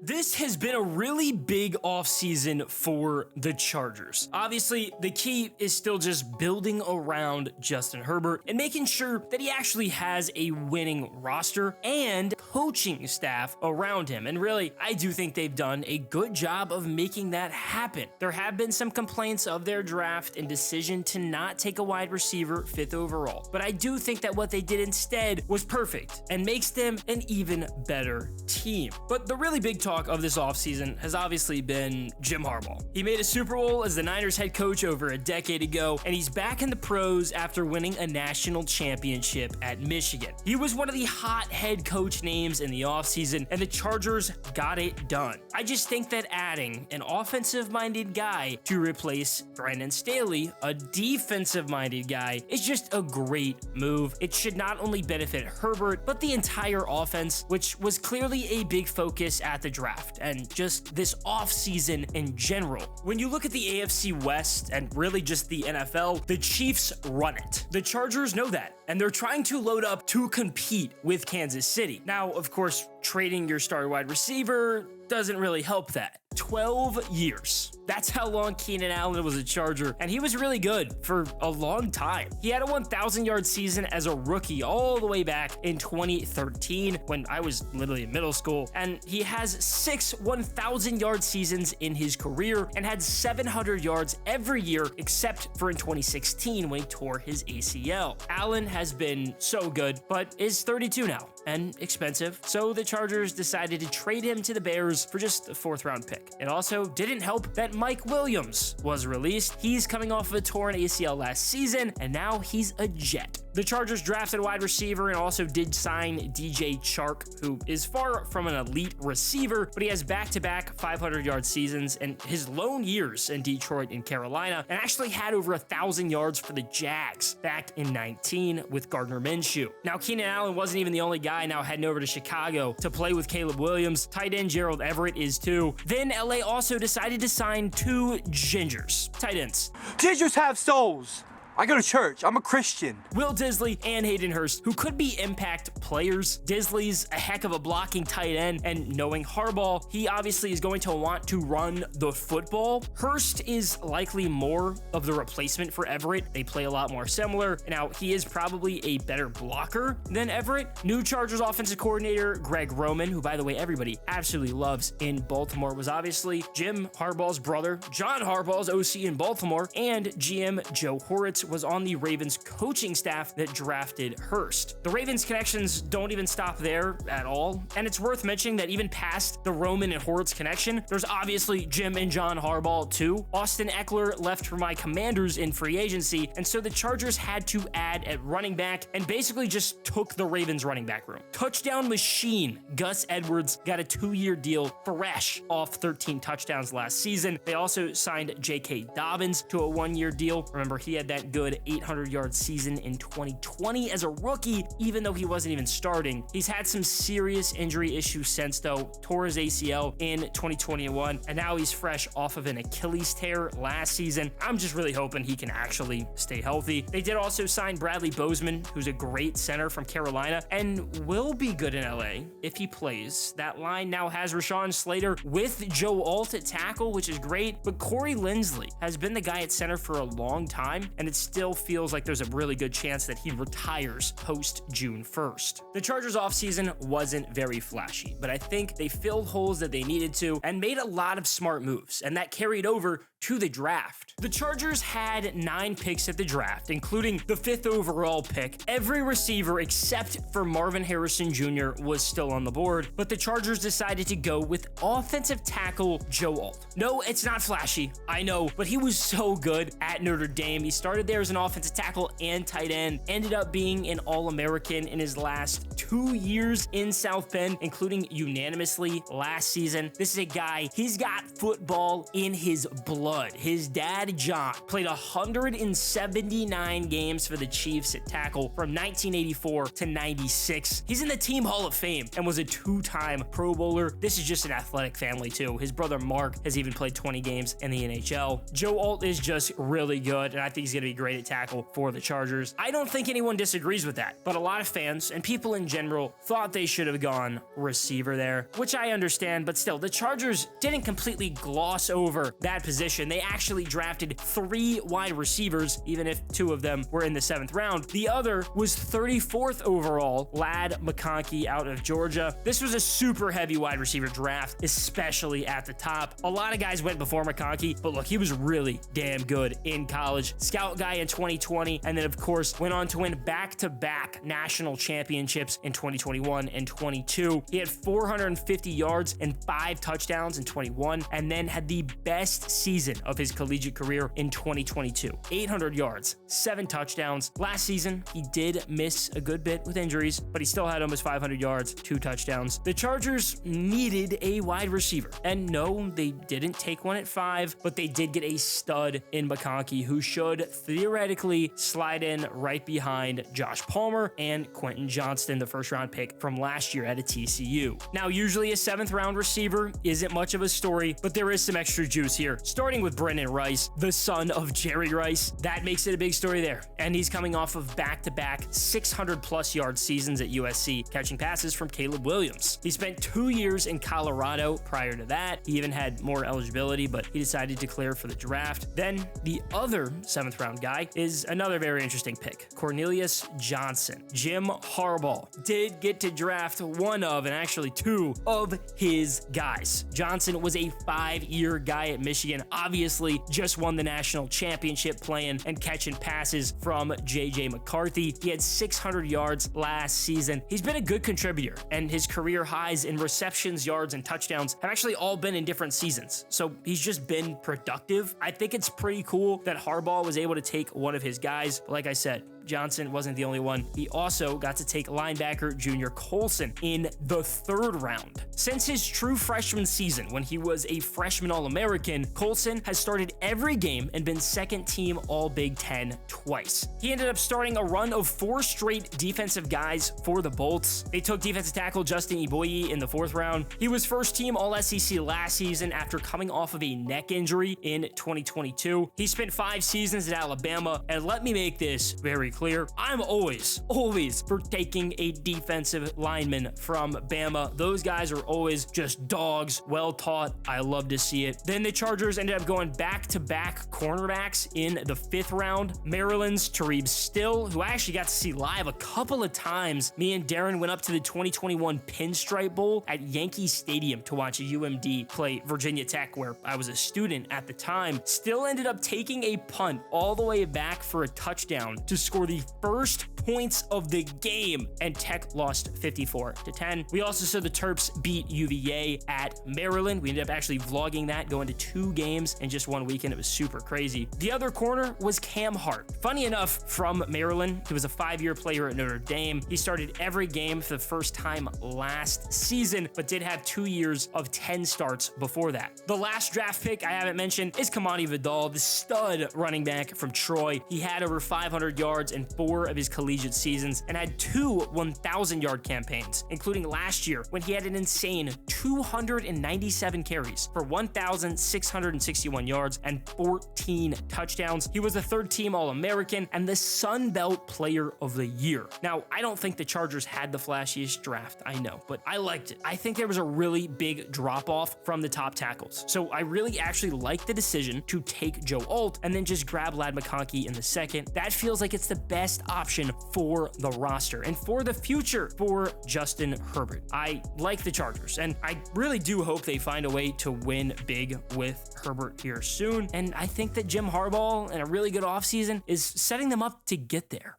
This has been a really big offseason for the Chargers. Obviously, the key is still just building around Justin Herbert and making sure that he actually has a winning roster and coaching staff around him. And really, I do think they've done a good job of making that happen. There have been some complaints of their draft and decision to not take a wide receiver 5th overall, but I do think that what they did instead was perfect and makes them an even better team. But the really big talk of this offseason has obviously been Jim Harbaugh. He made a Super Bowl as the Niners head coach over a decade ago, and he's back in the pros after winning a national championship at Michigan. He was one of the hot head coach names in the offseason, and the Chargers got it done. I just think that adding an offensive-minded guy to replace Brandon Staley, a defensive-minded guy, is just a great move. It should not only benefit Herbert, but the entire offense, which was clearly a big focus at the draft and just this offseason in general. When you look at the AFC West and really just the NFL, the Chiefs run it. The Chargers know that, and they're trying to load up to compete with Kansas City. Now, of course, trading your star wide receiver doesn't really help that. 12 years. That's how long Keenan Allen was a Charger, and he was really good for a long time. He had a 1,000-yard season as a rookie all the way back in 2013 when I was literally in middle school, and he has 6 1,000-yard seasons in his career and had 700 yards every year except for in 2016 when he tore his ACL. Allen has been so good, but is 32 now and expensive, so the Chargers decided to trade him to the Bears for just a 4th-round pick. It also didn't help that Mike Williams was released. He's coming off of a torn ACL last season, and now he's a Jet. The Chargers drafted a wide receiver and also did sign DJ Chark, who is far from an elite receiver, but he has back-to-back 500-yard seasons and his lone years in Detroit and Carolina, and actually had over 1,000 yards for the Jags back in 19 with Gardner Minshew. Now, Keenan Allen wasn't even the only guy now heading over to Chicago to play with Caleb Williams. Tight end Gerald Everett is too. Then LA also decided to sign 2 gingers, tight ends. Gingers have souls. I go to church. I'm a Christian. Will Dissly and Hayden Hurst, who could be impact players. Dissly's a heck of a blocking tight end, and knowing Harbaugh, he obviously is going to want to run the football. Hurst is likely more of the replacement for Everett. They play a lot more similar. Now, he is probably a better blocker than Everett. New Chargers offensive coordinator Greg Roman, who, by the way, everybody absolutely loves in Baltimore, was obviously Jim Harbaugh's brother, John Harbaugh's OC in Baltimore, and GM Joe Horitz was on the Ravens coaching staff that drafted Hurst. The Ravens connections don't even stop there at all, and it's worth mentioning that even past the Roman and Horitz connection, there's obviously Jim and John Harbaugh too. Austin Eckler left for my Commanders in free agency, and so the Chargers had to add at running back and basically just took the Ravens running back room. Touchdown machine Gus Edwards got a 2-year deal fresh off 13 touchdowns last season. They also signed J.K. Dobbins to a 1-year deal. Remember, he had that good 800-yard season in 2020 as a rookie, even though he wasn't even starting. He's had some serious injury issues since, though. Tore his ACL in 2021, and now he's fresh off of an Achilles tear last season. I'm just really hoping he can actually stay healthy. They did also sign Bradley Bozeman, who's a great center from Carolina, and will be good in LA if he plays. That line now has Rashawn Slater with Joe Alt at tackle, which is great, but Corey Linsley has been the guy at center for a long time, and it still feels like there's a really good chance that he retires post June 1st. The Chargers offseason wasn't very flashy, but I think they filled holes that they needed to and made a lot of smart moves, and that carried over to the draft. The Chargers had 9 picks at the draft, including the 5th overall pick. Every receiver except for Marvin Harrison Jr. was still on the board, but the Chargers decided to go with offensive tackle Joe Alt. No, it's not flashy, I know, but he was so good at Notre Dame. He started there as an offensive tackle and tight end, ended up being an All-American in his last 2 years in South Bend, including unanimously last season. This is a guy, he's got football in his blood. stud. His dad, John, played 179 games for the Chiefs at tackle from 1984 to 96. He's in the Team Hall of Fame and was a two-time Pro Bowler. This is just an athletic family too. His brother Mark has even played 20 games in the NHL. Joe Alt is just really good, and I think he's going to be great at tackle for the Chargers. I don't think anyone disagrees with that, but a lot of fans and people in general thought they should have gone receiver there, which I understand, but still, the Chargers didn't completely gloss over that position. They actually drafted 3 wide receivers, even if 2 of them were in the 7th round. The other was 34th overall, Ladd McConkey out of Georgia. This was a super heavy wide receiver draft, especially at the top. A lot of guys went before McConkey, but look, he was really damn good in college. Scout guy in 2020, and then of course went on to win back-to-back national championships in 2021 and 22. He had 450 yards and 5 touchdowns in 21, and then had the best season of his collegiate career in 2022. 800 yards, 7 touchdowns. Last season, he did miss a good bit with injuries, but he still had almost 500 yards, 2 touchdowns. The Chargers needed a wide receiver, and no, they didn't take one at 5, but they did get a stud in McConkey, who should theoretically slide in right behind Josh Palmer and Quentin Johnston, the first-round pick from last year at a TCU. Now, usually a 7th-round receiver isn't much of a story, but there is some extra juice here, starting with Brendan Rice, the son of Jerry Rice. That makes it a big story there, and he's coming off of back-to-back 600-plus yard seasons at USC, catching passes from Caleb Williams. He spent 2 years in Colorado prior to that. He even had more eligibility, but he decided to clear for the draft. Then the other 7th-round guy is another very interesting pick, Cornelius Johnson. Jim Harbaugh did get to draft one of, and actually 2 of his guys. Johnson was a 5-year guy at Michigan, obviously just won the national championship playing and catching passes from JJ McCarthy. He had 600 yards last season. He's been a good contributor, and his career highs in receptions, yards, and touchdowns have actually all been in different seasons. So he's just been productive. I think it's pretty cool that Harbaugh was able to take one of his guys, but like I said, Johnson wasn't the only one. He also got to take linebacker Junior Colson in the 3rd round. Since his true freshman season, when he was a freshman All-American, Colson has started every game and been 2nd team All-Big Ten twice. He ended up starting a run of 4 straight defensive guys for the Bolts. They took defensive tackle Justin Eboye in the 4th round. He was 1st team All-SEC last season after coming off of a neck injury in 2022. He spent 5 seasons at Alabama, and let me make this very clear, I'm always for taking a defensive lineman from Bama. Those guys are always just dogs, well taught. I love to see it. Then the Chargers ended up going back-to-back cornerbacks in the 5th round. Maryland's Tareeb Still, who I actually got to see live a couple of times. Me and Darren went up to the 2021 Pinstripe Bowl at Yankee Stadium to watch UMD play Virginia Tech, where I was a student at the time. Still ended up taking a punt all the way back for a touchdown to score the first points of the game, and Tech lost 54-10. We also saw the Terps beat UVA at Maryland. We ended up actually vlogging that, going to 2 games in just 1 weekend. It was super crazy. The other corner was Cam Hart. Funny enough, from Maryland, he was a 5-year player at Notre Dame. He started every game for the first time last season, but did have 2 years of 10 starts before that. The last draft pick I haven't mentioned is Kamani Vidal, the stud running back from Troy. He had over 500 yards in 4 of his collegiate seasons and had 2 1,000-yard campaigns, including last year when he had an insane 297 carries for 1,661 yards and 14 touchdowns. He was a 3rd team All-American and the Sun Belt Player of the Year. Now, I don't think the Chargers had the flashiest draft, I know, but I liked it. I think there was a really big drop-off from the top tackles. So I really actually like the decision to take Joe Alt and then just grab Ladd McConkey in the 2nd. That feels like it's the best option for the roster and for the future for Justin Herbert. I like the Chargers, and I really do hope they find a way to win big with Herbert here soon. And I think that Jim Harbaugh and a really good offseason is setting them up to get there.